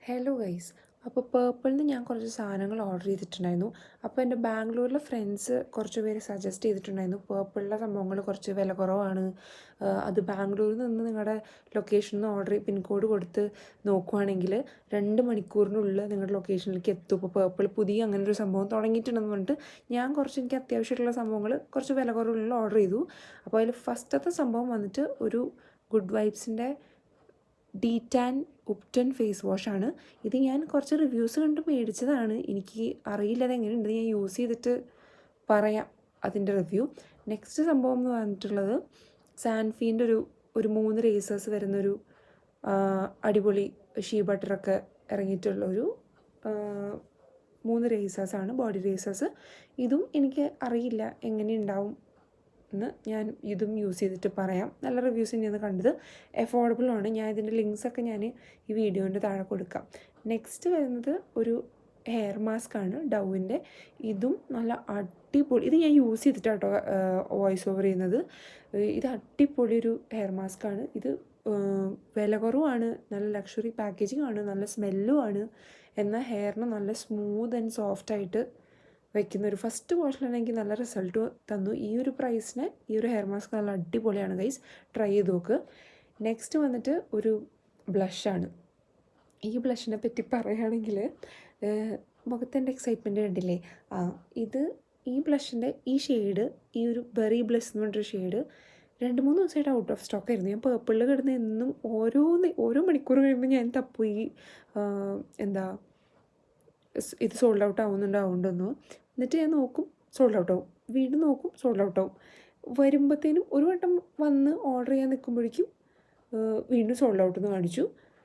Hello guys. അപ്പോൾ പേർപ്പിളിൽ നിന്ന് ഞാൻ കുറച്ച് സാധനങ്ങൾ ഓർഡർ ചെയ്തിട്ടുണ്ടായിരുന്നു. അപ്പോൾ എൻ്റെ ബാംഗ്ലൂരിലെ ഫ്രണ്ട്സ് കുറച്ച് പേര് സജസ്റ്റ് ചെയ്തിട്ടുണ്ടായിരുന്നു പേർപ്പിളിലെ സംഭവങ്ങൾ കുറച്ച് വില കുറവാണ്. അത് ബാംഗ്ലൂരിൽ നിന്ന് നിങ്ങളുടെ ലൊക്കേഷനിൽ നിന്ന് ഓർഡർ പിൻകോഡ് കൊടുത്ത് നോക്കുവാണെങ്കിൽ 2 മണിക്കൂറിനുള്ളിൽ നിങ്ങളുടെ ലൊക്കേഷനിലേക്ക് എത്തും. ഇപ്പോൾ പേർപ്പിൾ പുതിയ അങ്ങനെ ഒരു സംഭവം തുടങ്ങിയിട്ടുണ്ടെന്ന് പറഞ്ഞിട്ട് ഞാൻ എനിക്ക് അത്യാവശ്യമായിട്ടുള്ള സംഭവങ്ങൾ കുറച്ച് വില കുറവുള്ള ഓർഡർ ചെയ്തു. അപ്പോൾ അതിൽ ഫസ്റ്റത്തെ സംഭവം വന്നിട്ട് ഒരു ഗുഡ് വൈബ്സിൻ്റെ ഡീറ്റാൻ ഉപ്റ്റൻ ഫേസ് വാഷാണ്. ഇത് ഞാൻ കുറച്ച് റിവ്യൂസ് കണ്ട് മേടിച്ചതാണ്. എനിക്ക് അറിയില്ല അതെങ്ങനെയുണ്ട്, ഞാൻ യൂസ് ചെയ്തിട്ട് പറയാം അതിൻ്റെ റിവ്യൂ. നെക്സ്റ്റ് സംഭവം എന്ന് പറഞ്ഞിട്ടുള്ളത് സാൻഫീൻ്റെ ഒരു 3 റേസേഴ്സ് വരുന്നൊരു അടിപൊളി ഷീ ബട്ടറൊക്കെ ഇറങ്ങിയിട്ടുള്ളൊരു 3 റേസേഴ്സാണ്, ബോഡി റേസേഴ്സ്. ഇതും എനിക്ക് അറിയില്ല എങ്ങനെയുണ്ടാവും എന്ന്, ഞാൻ ഇതും യൂസ് ചെയ്തിട്ട് പറയാം. നല്ല റിവ്യൂസ് തന്നെയാണ് കണ്ടത്, എഫോർഡബിളുമാണ്. ഞാൻ ഇതിൻ്റെ ലിങ്ക്സൊക്കെ ഞാൻ ഈ വീഡിയോൻ്റെ താഴെ കൊടുക്കാം. നെക്സ്റ്റ് വരുന്നത് ഒരു ഹെയർ മാസ്ക് ആണ് ഡവിൻ്റെ. ഇതും നല്ല അടിപൊളി, ഇത് ഞാൻ യൂസ് ചെയ്തിട്ടാട്ടോ വോയിസ് ഓവർ ചെയ്യുന്നത്. ഇത് അടിപൊളി ഒരു ഹെയർ മാസ്ക് ആണ്. ഇത് വില കുറവാണ്, നല്ല ലക്ഷറി പാക്കേജിങ് ആണ്, നല്ല സ്മെല്ലുമാണ്. എന്നാൽ ഹെയറിന് നല്ല സ്മൂത്ത് ആൻഡ് സോഫ്റ്റായിട്ട് വയ്ക്കുന്ന ഒരു ഫസ്റ്റ് വാഷിലാണെങ്കിൽ നല്ല റിസൾട്ട് തന്നു. ഈ ഒരു പ്രൈസിന് ഈ ഒരു ഹെയർ മാസ്ക് നല്ല അടിപൊളിയാണ് ഗൈസ്, ട്രൈ ചെയ്ത് നോക്ക്. നെക്സ്റ്റ് വന്നിട്ട് ഒരു ബ്ലഷാണ്. ഈ ബ്ലഷിനെ പറ്റി പറയുകയാണെങ്കിൽ മുഖത്തിൻ്റെ എക്സൈറ്റ്മെൻറ്റ് കണ്ടില്ലേ? ഈ ബ്ലഷിൻ്റെ ഈ ഷെയ്ഡ്, ഈ ഒരു ബെറി ബ്ലഷ് എന്ന് പറഞ്ഞൊരു ഷെയ്ഡ് 2-3 ദിവസമായിട്ട് ഔട്ട് ഓഫ് സ്റ്റോക്ക് ആയിരുന്നു. ഞാൻ പേർപ്പിളിൽ കിടന്ന് എന്നും ഓരോ മണിക്കൂർ കഴിയുമ്പോൾ ഞാൻ തപ്പുപോയി ഇത് സോൾഡ് ഔട്ട് ആവുന്നുണ്ടോ. എന്നിട്ട് ഞാൻ നോക്കും സോൾഡ് ഔട്ട് ആവും, വീണ്ടും നോക്കും സോൾഡ് ഔട്ട് ആവും. വരുമ്പോഴത്തേനും ഒരു വട്ടം വന്ന് ഓർഡർ ചെയ്യാൻ നിൽക്കുമ്പോഴേക്കും വീണ്ടും സോൾഡ് ഔട്ട് എന്ന് കാണിച്ചു.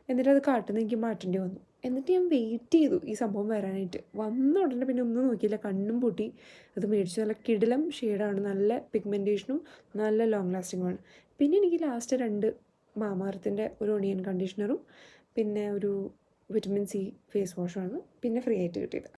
എന്നിട്ട് അത് കാട്ടുന്ന എനിക്ക് മാറ്റേണ്ടി വന്നു. എന്നിട്ട് ഞാൻ വെയിറ്റ് ചെയ്തു ഈ സംഭവം വരാനായിട്ട്. വന്ന ഉടനെ പിന്നെ ഒന്നും നോക്കിയില്ല, കണ്ണും പൂട്ടി അത് മേടിച്ചു. നല്ല കിടിലം ഷെയ്ഡാണ്, നല്ല പിഗ്മെൻറ്റേഷനും നല്ല ലോങ് ലാസ്റ്റിങ്ങുമാണ്. പിന്നെ എനിക്ക് ലാസ്റ്റ് 2 മാമാർത്തിൻ്റെ ഒരു ഒണിയൻ കണ്ടീഷണറും പിന്നെ ഒരു വിറ്റമിൻ സി ഫേസ് വാഷുമാണ് പിന്നെ ഫ്രീ ആയിട്ട് കിട്ടിയത്.